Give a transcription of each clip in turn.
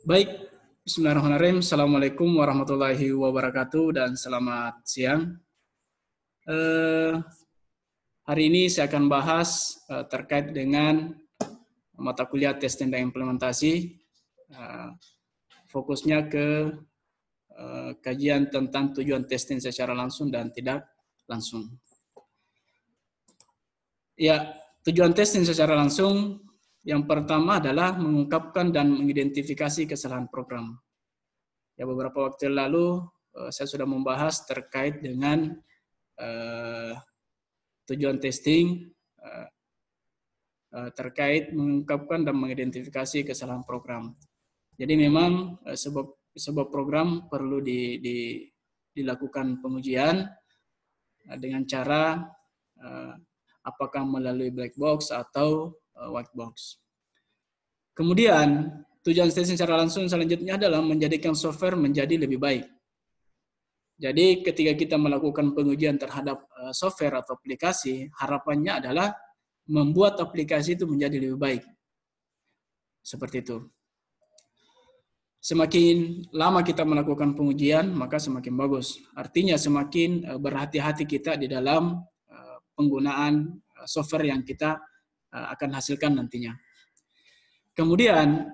Baik, Bismillahirrahmanirrahim. Assalamualaikum warahmatullahi wabarakatuh dan selamat siang. Hari ini saya akan bahas terkait dengan mata kuliah testing dan implementasi. Fokusnya ke kajian tentang tujuan testing secara langsung dan tidak langsung. Ya, tujuan testing secara langsung yang pertama adalah mengungkapkan dan mengidentifikasi kesalahan program. Ya, beberapa waktu lalu saya sudah membahas terkait dengan tujuan testing terkait mengungkapkan dan mengidentifikasi kesalahan program. Jadi memang sebuah program perlu dilakukan pengujian dengan cara apakah melalui black box atau white box. Kemudian tujuan testing secara langsung selanjutnya adalah menjadikan software menjadi lebih baik. Jadi ketika kita melakukan pengujian terhadap software atau aplikasi, harapannya adalah membuat aplikasi itu menjadi lebih baik. Seperti itu. Semakin lama kita melakukan pengujian, maka semakin bagus. Artinya semakin berhati-hati kita di dalam penggunaan software yang kita akan hasilkan nantinya. Kemudian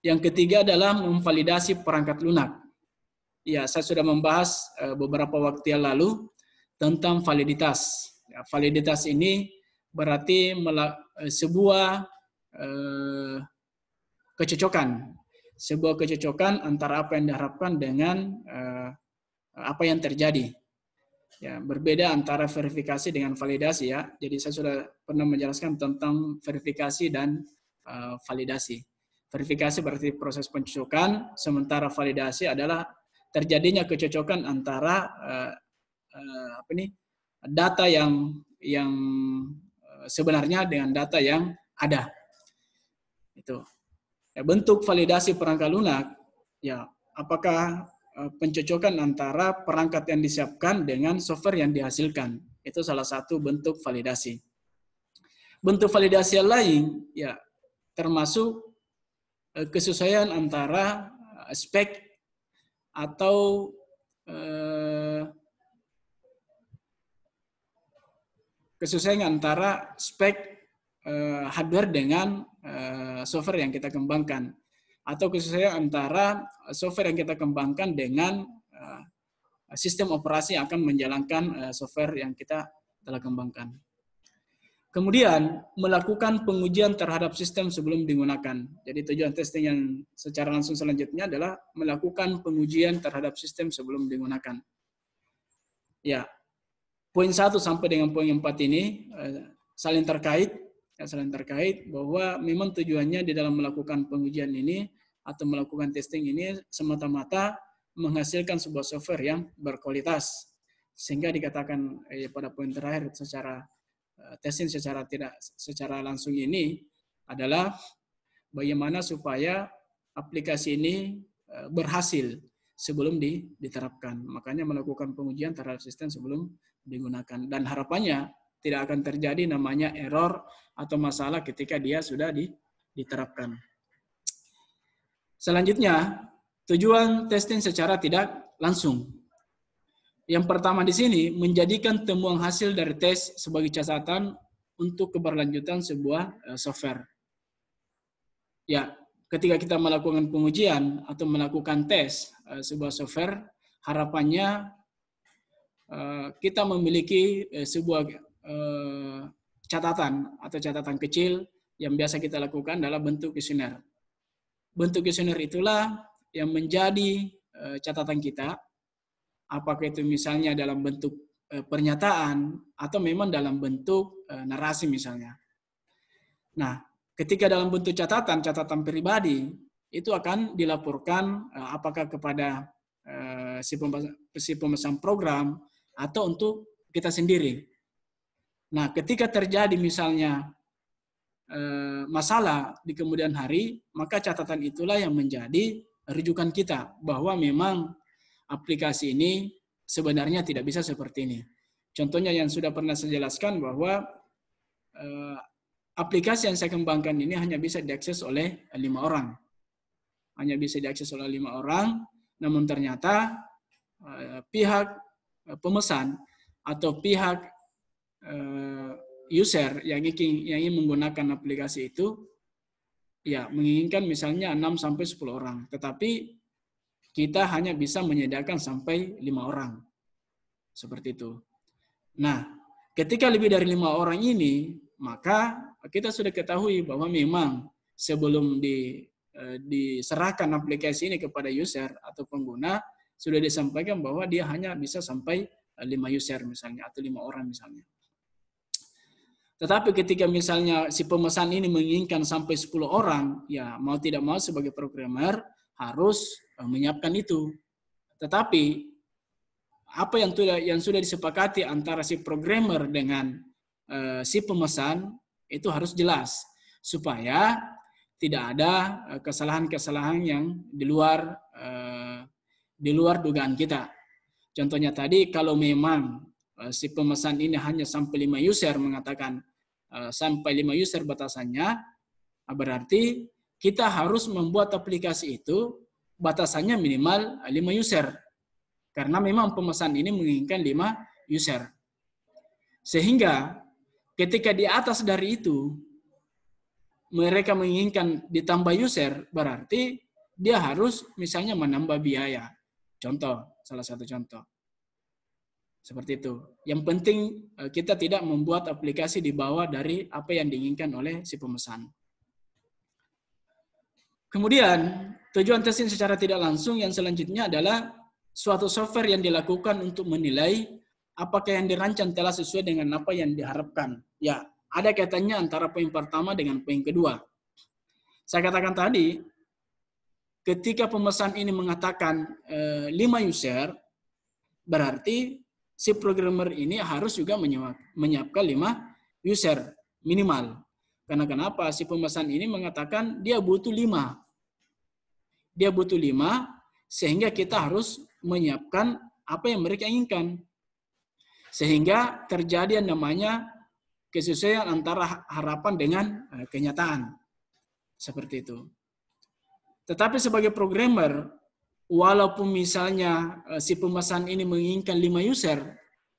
yang ketiga adalah memvalidasi perangkat lunak. Ya, saya sudah membahas beberapa waktu yang lalu tentang validitas. Ya, validitas ini berarti sebuah kecocokan antara apa yang diharapkan dengan apa yang terjadi. Ya, berbeda antara verifikasi dengan validasi ya. Jadi saya sudah pernah menjelaskan tentang verifikasi dan validasi. Verifikasi berarti proses pencocokan, sementara validasi adalah terjadinya kecocokan antara data yang sebenarnya dengan data yang ada. Itu. Ya, bentuk validasi perangkat lunak, ya apakah pencocokan antara perangkat yang disiapkan dengan software yang dihasilkan. Itu salah satu bentuk validasi. Bentuk validasi yang lain, ya termasuk kesesuaian antara spek atau kesesuaian antara spek hardware dengan software yang kita kembangkan, atau kesesuaian antara software yang kita kembangkan dengan sistem operasi yang akan menjalankan software yang kita telah kembangkan. Kemudian melakukan pengujian terhadap sistem sebelum digunakan. Jadi tujuan testing yang secara langsung selanjutnya adalah melakukan pengujian terhadap sistem sebelum digunakan. Ya, poin 1 sampai dengan poin 4 ini saling terkait bahwa memang tujuannya di dalam melakukan pengujian ini atau melakukan testing ini semata-mata menghasilkan sebuah software yang berkualitas, sehingga dikatakan pada poin terakhir secara testing secara langsung ini adalah bagaimana supaya aplikasi ini berhasil sebelum diterapkan. Makanya melakukan pengujian terhadap sistem sebelum digunakan, dan harapannya tidak akan terjadi namanya error atau masalah ketika dia sudah diterapkan. Selanjutnya, tujuan testing secara tidak langsung. Yang pertama di sini, menjadikan temuan hasil dari tes sebagai catatan untuk keberlanjutan sebuah software. Ya, ketika kita melakukan pengujian atau melakukan tes sebuah software, harapannya kita memiliki sebuah catatan atau catatan kecil yang biasa kita lakukan dalam bentuk kuesioner. Bentuk kuesioner itulah yang menjadi catatan kita, apakah itu misalnya dalam bentuk pernyataan atau memang dalam bentuk narasi misalnya. Nah, ketika dalam bentuk catatan pribadi, itu akan dilaporkan apakah kepada si pemesan program atau untuk kita sendiri. Nah, ketika terjadi misalnya masalah di kemudian hari, maka catatan itulah yang menjadi rujukan kita bahwa memang aplikasi ini sebenarnya tidak bisa seperti ini. Contohnya yang sudah pernah saya jelaskan bahwa aplikasi yang saya kembangkan ini hanya bisa diakses oleh 5 orang. hanya bisa diakses oleh 5 orang, namun ternyata pihak pemesan atau pihak user yang ingin menggunakan aplikasi itu ya menginginkan misalnya 6 sampai 10 orang, tetapi kita hanya bisa menyediakan sampai 5 orang. Seperti itu. Nah, ketika lebih dari 5 orang ini, maka kita sudah ketahui bahwa memang sebelum diserahkan aplikasi ini kepada user atau pengguna, sudah disampaikan bahwa dia hanya bisa sampai 5 user misalnya, atau 5 orang misalnya. Tetapi ketika misalnya si pemesan ini menginginkan sampai 10 orang, ya mau tidak mau sebagai programmer harus menyiapkan itu. Tetapi apa yang sudah disepakati antara si programmer dengan si pemesan itu harus jelas supaya tidak ada kesalahan-kesalahan yang di luar dugaan kita. Contohnya tadi, kalau memang si pemesan ini hanya sampai 5 user, mengatakan sampai 5 user batasannya, berarti kita harus membuat aplikasi itu batasannya minimal 5 user. Karena memang pemesan ini menginginkan 5 user. Sehingga ketika di atas dari itu, mereka menginginkan ditambah user, berarti dia harus misalnya menambah biaya. Contoh, salah satu contoh. Seperti itu. Yang penting kita tidak membuat aplikasi di bawah dari apa yang diinginkan oleh si pemesan. Kemudian, tujuan testing secara tidak langsung yang selanjutnya adalah suatu software yang dilakukan untuk menilai apakah yang dirancang telah sesuai dengan apa yang diharapkan. Ya, ada kaitannya antara poin pertama dengan poin kedua. Saya katakan tadi, ketika pemesan ini mengatakan 5 user, berarti si programmer ini harus juga menyiapkan 5 user minimal. Karena kenapa? Si pemesan ini mengatakan dia butuh 5. Dia butuh 5, sehingga kita harus menyiapkan apa yang mereka inginkan. Sehingga terjadi yang namanya kesesuaian antara harapan dengan kenyataan. Seperti itu. Tetapi sebagai programmer, walaupun misalnya si pemesan ini menginginkan 5 user,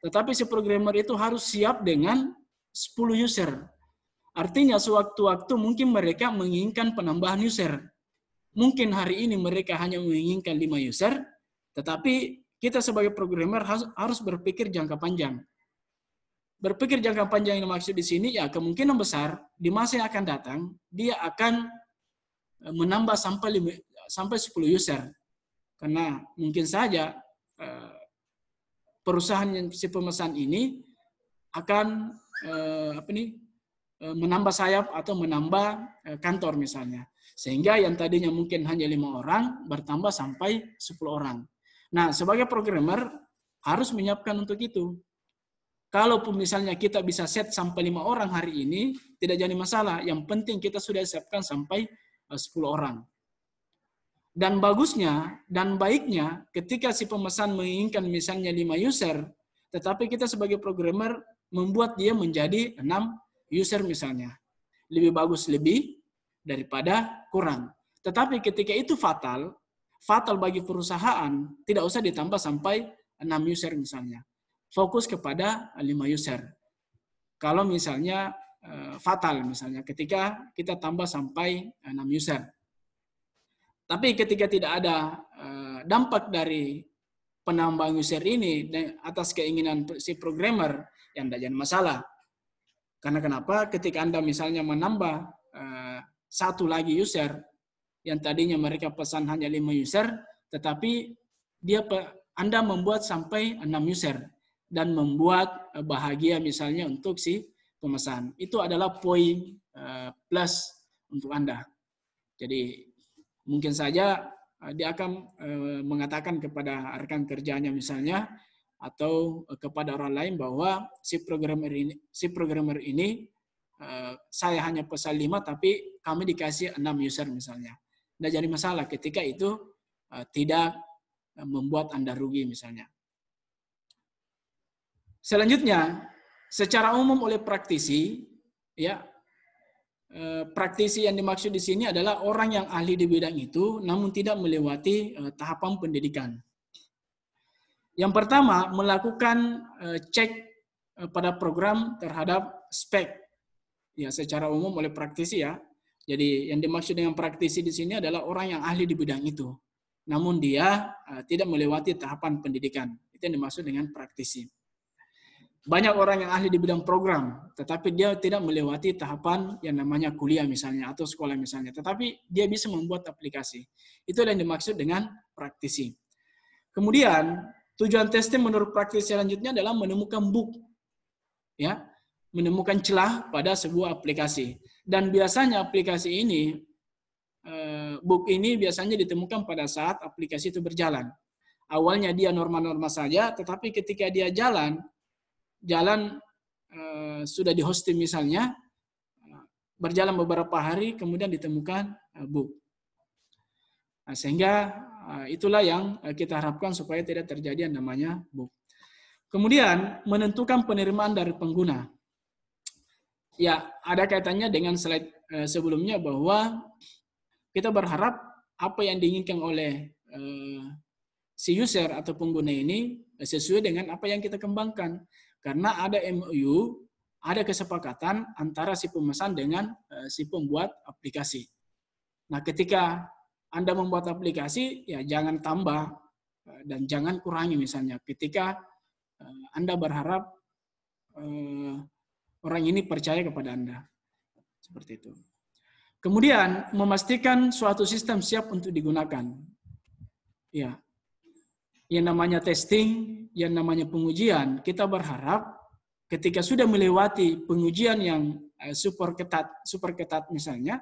tetapi si programmer itu harus siap dengan 10 user. Artinya sewaktu-waktu mungkin mereka menginginkan penambahan user. Mungkin hari ini mereka hanya menginginkan 5 user, tetapi kita sebagai programmer harus berpikir jangka panjang. Berpikir jangka panjang yang maksud di sini, ya kemungkinan besar di masa yang akan datang, dia akan menambah sampai 10 user. Karena mungkin saja perusahaan yang si pemesan ini akan menambah sayap atau menambah kantor misalnya. Sehingga yang tadinya mungkin hanya 5 orang bertambah sampai 10 orang. Nah, sebagai programmer harus menyiapkan untuk itu. Kalaupun misalnya kita bisa set sampai 5 orang hari ini, tidak jadi masalah. Yang penting kita sudah siapkan sampai 10 orang. Dan bagusnya dan baiknya ketika si pemesan menginginkan misalnya 5 user, tetapi kita sebagai programmer membuat dia menjadi 6 user misalnya. Lebih bagus lebih daripada kurang. Tetapi ketika itu fatal bagi perusahaan, tidak usah ditambah sampai 6 user misalnya. Fokus kepada 5 user. Kalau misalnya fatal misalnya ketika kita tambah sampai 6 user. Tapi ketika tidak ada dampak dari penambahan user ini atas keinginan si programmer, yang tidak jadi masalah. Karena kenapa? Ketika Anda misalnya menambah satu lagi user, yang tadinya mereka pesan hanya 5 user, tetapi Anda membuat sampai 6 user, dan membuat bahagia misalnya untuk si pemesan. Itu adalah poin plus untuk Anda. Jadi mungkin saja dia akan mengatakan kepada rekan kerjanya misalnya, atau kepada orang lain bahwa si programmer ini saya hanya pesan 5 tapi kami dikasih 6 user misalnya. Tidak jadi masalah ketika itu tidak membuat Anda rugi misalnya. Selanjutnya, secara umum oleh praktisi, ya praktisi yang dimaksud di sini adalah orang yang ahli di bidang itu, namun tidak melewati tahapan pendidikan. Yang pertama, melakukan cek pada program terhadap spek, ya secara umum oleh praktisi ya. Jadi yang dimaksud dengan praktisi di sini adalah orang yang ahli di bidang itu, namun dia tidak melewati tahapan pendidikan. Itu yang dimaksud dengan praktisi. Banyak orang yang ahli di bidang program, tetapi dia tidak melewati tahapan yang namanya kuliah misalnya atau sekolah misalnya, tetapi dia bisa membuat aplikasi. Itu yang dimaksud dengan praktisi. Kemudian tujuan testing menurut praktisi selanjutnya adalah menemukan bug, ya, menemukan celah pada sebuah aplikasi. Dan biasanya aplikasi ini, bug ini biasanya ditemukan pada saat aplikasi itu berjalan. Awalnya dia normal-normal saja, tetapi ketika dia jalan sudah di hosting misalnya, berjalan beberapa hari, kemudian ditemukan bug. Nah, sehingga itulah yang kita harapkan supaya tidak terjadi yang namanya bug. Kemudian menentukan penerimaan dari pengguna. Ya, ada kaitannya dengan slide sebelumnya bahwa kita berharap apa yang diinginkan oleh si user atau pengguna ini sesuai dengan apa yang kita kembangkan. Karena ada MOU, ada kesepakatan antara si pemesan dengan si pembuat aplikasi. Nah, ketika Anda membuat aplikasi, ya jangan tambah dan jangan kurangi misalnya. Ketika Anda berharap orang ini percaya kepada Anda. Seperti itu. Kemudian, memastikan suatu sistem siap untuk digunakan. Ya, yang namanya testing, yang namanya pengujian, kita berharap ketika sudah melewati pengujian yang super ketat misalnya,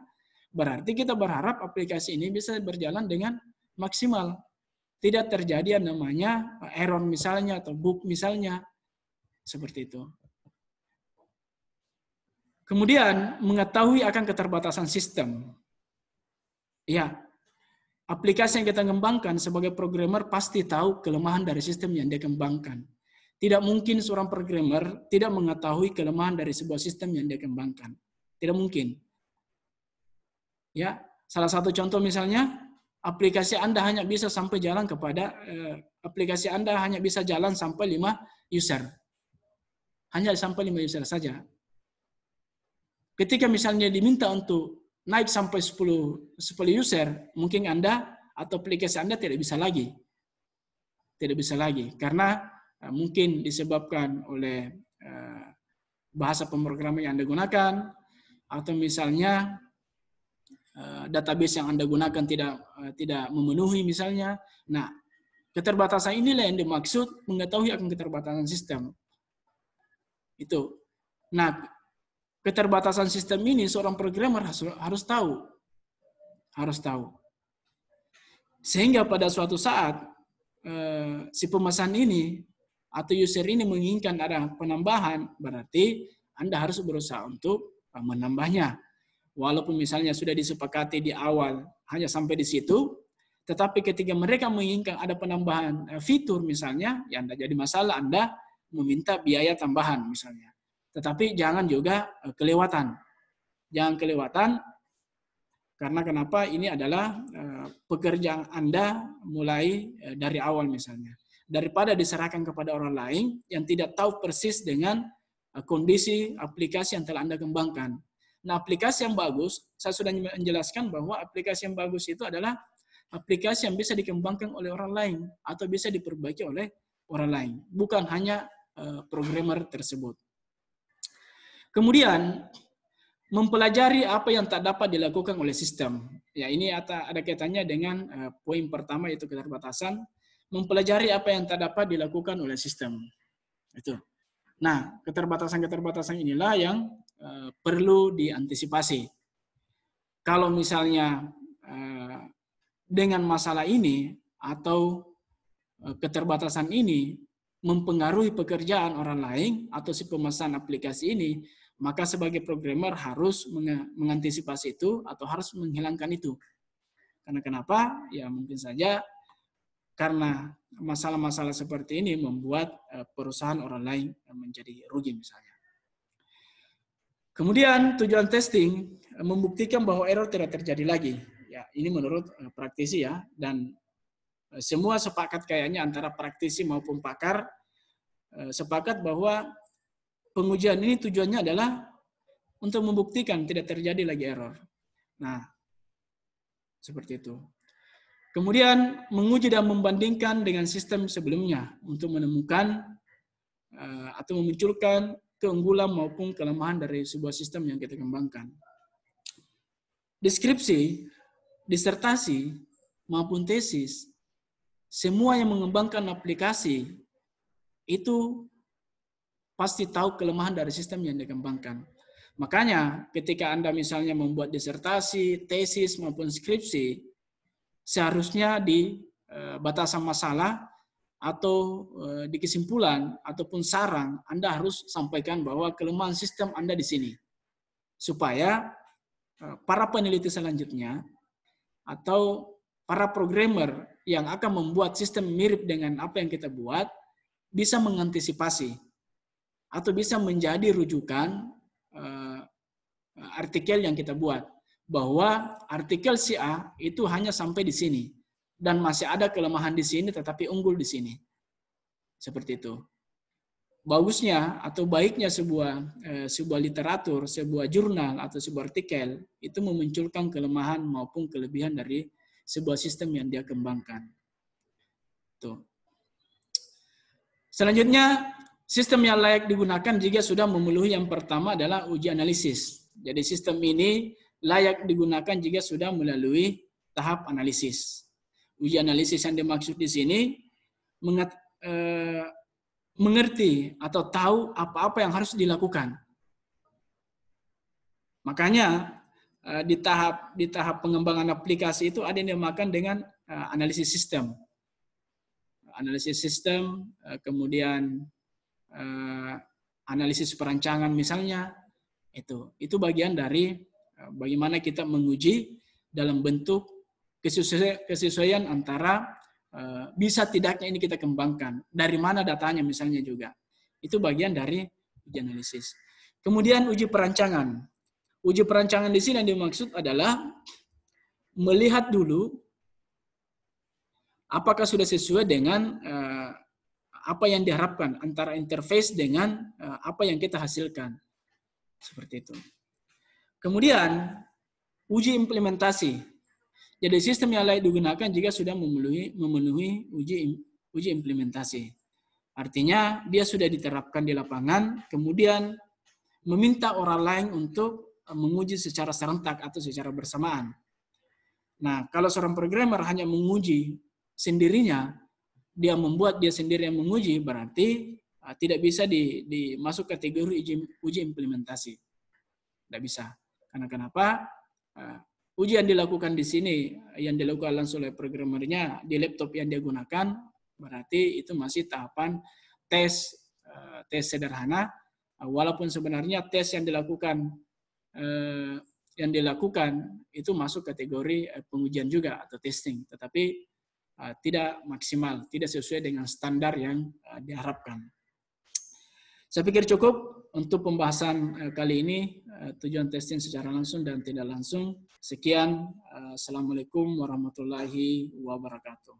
berarti kita berharap aplikasi ini bisa berjalan dengan maksimal. Tidak terjadi yang namanya error misalnya atau bug misalnya. Seperti itu. Kemudian mengetahui akan keterbatasan sistem. Ya, aplikasi yang kita kembangkan sebagai programmer pasti tahu kelemahan dari sistem yang dia kembangkan. Tidak mungkin seorang programmer tidak mengetahui kelemahan dari sebuah sistem yang dia kembangkan. Tidak mungkin. Ya, salah satu contoh misalnya, aplikasi Anda hanya bisa sampai jalan aplikasi Anda hanya bisa jalan sampai 5 user. Hanya sampai 5 user saja. Ketika misalnya diminta untuk naik sampai 10 user, mungkin Anda atau aplikasi Anda tidak bisa lagi. Tidak bisa lagi. Karena mungkin disebabkan oleh bahasa pemrograman yang Anda gunakan, atau misalnya database yang Anda gunakan tidak memenuhi misalnya. Nah, keterbatasan inilah yang dimaksud mengetahui akan keterbatasan sistem. Itu. Nah, keterbatasan sistem ini seorang programmer harus tahu. Harus tahu. Sehingga pada suatu saat si pemesan ini atau user ini menginginkan ada penambahan, berarti Anda harus berusaha untuk menambahnya. Walaupun misalnya sudah disepakati di awal hanya sampai di situ, tetapi ketika mereka menginginkan ada penambahan fitur misalnya, ya Anda jadi masalah, Anda meminta biaya tambahan misalnya. Tetapi jangan juga kelewatan. Jangan kelewatan, karena kenapa? Ini adalah pekerjaan Anda mulai dari awal misalnya. Daripada diserahkan kepada orang lain yang tidak tahu persis dengan kondisi aplikasi yang telah Anda kembangkan. Nah, aplikasi yang bagus, saya sudah menjelaskan bahwa aplikasi yang bagus itu adalah aplikasi yang bisa dikembangkan oleh orang lain atau bisa diperbaiki oleh orang lain, bukan hanya programmer tersebut. Kemudian, mempelajari apa yang tak dapat dilakukan oleh sistem. Ya, ini ada kaitannya dengan poin pertama, yaitu keterbatasan. Mempelajari apa yang tak dapat dilakukan oleh sistem. Itu. Nah, keterbatasan-keterbatasan inilah yang perlu diantisipasi. Kalau misalnya dengan masalah ini atau keterbatasan ini mempengaruhi pekerjaan orang lain atau si pemesan aplikasi ini, maka sebagai programmer harus mengantisipasi itu atau harus menghilangkan itu. Karena kenapa? Ya mungkin saja karena masalah-masalah seperti ini membuat perusahaan orang lain menjadi rugi misalnya. Kemudian tujuan testing membuktikan bahwa error tidak terjadi lagi. Ya, ini menurut praktisi ya, dan semua sepakat kayaknya antara praktisi maupun pakar sepakat bahwa pengujian ini tujuannya adalah untuk membuktikan tidak terjadi lagi error. Nah, seperti itu. Kemudian menguji dan membandingkan dengan sistem sebelumnya untuk menemukan atau memunculkan keunggulan maupun kelemahan dari sebuah sistem yang kita kembangkan. Deskripsi, disertasi, maupun tesis, semua yang mengembangkan aplikasi itu pasti tahu kelemahan dari sistem yang dikembangkan. Makanya ketika Anda misalnya membuat disertasi, tesis, maupun skripsi, seharusnya di batasan masalah atau di kesimpulan ataupun saran Anda harus sampaikan bahwa kelemahan sistem Anda di sini, supaya para peneliti selanjutnya atau para programmer yang akan membuat sistem mirip dengan apa yang kita buat bisa mengantisipasi atau bisa menjadi rujukan artikel yang kita buat, bahwa artikel si A itu hanya sampai di sini dan masih ada kelemahan di sini tetapi unggul di sini. Seperti itu. Bagusnya atau baiknya sebuah literatur, sebuah jurnal atau sebuah artikel itu memunculkan kelemahan maupun kelebihan dari sebuah sistem yang dia kembangkan. Tuh. Selanjutnya, sistem yang layak digunakan jika sudah memenuhi yang pertama adalah uji analisis. Jadi sistem ini layak digunakan jika sudah melalui tahap analisis. Uji analisis yang dimaksud di sini mengerti atau tahu apa-apa yang harus dilakukan. Makanya di tahap pengembangan aplikasi itu ada yang dinamakan dengan analisis sistem. Analisis sistem, kemudian analisis perancangan misalnya, itu bagian dari bagaimana kita menguji dalam bentuk kesesuaian antara bisa tidaknya ini kita kembangkan, dari mana datanya misalnya juga. Itu bagian dari uji analisis. Kemudian uji perancangan. Uji perancangan di sini yang dimaksud adalah melihat dulu apakah sudah sesuai dengan apa yang diharapkan antara interface dengan apa yang kita hasilkan. Seperti itu. Kemudian uji implementasi. Jadi sistem yang layak digunakan jika sudah memenuhi uji implementasi. Artinya dia sudah diterapkan di lapangan, kemudian meminta orang lain untuk menguji secara serentak atau secara bersamaan. Nah, kalau seorang programmer hanya menguji sendirinya, dia membuat dia sendiri yang menguji, berarti tidak bisa dimasuk kategori uji implementasi. Tidak bisa. Karena kenapa? Uji yang dilakukan di sini, yang dilakukan langsung oleh programmernya di laptop yang dia gunakan, berarti itu masih tahapan tes sederhana, walaupun sebenarnya tes yang dilakukan itu masuk kategori pengujian juga atau testing, tetapi tidak maksimal, tidak sesuai dengan standar yang diharapkan. Saya pikir cukup untuk pembahasan kali ini, tujuan testing secara langsung dan tidak langsung. Sekian, Assalamualaikum warahmatullahi wabarakatuh.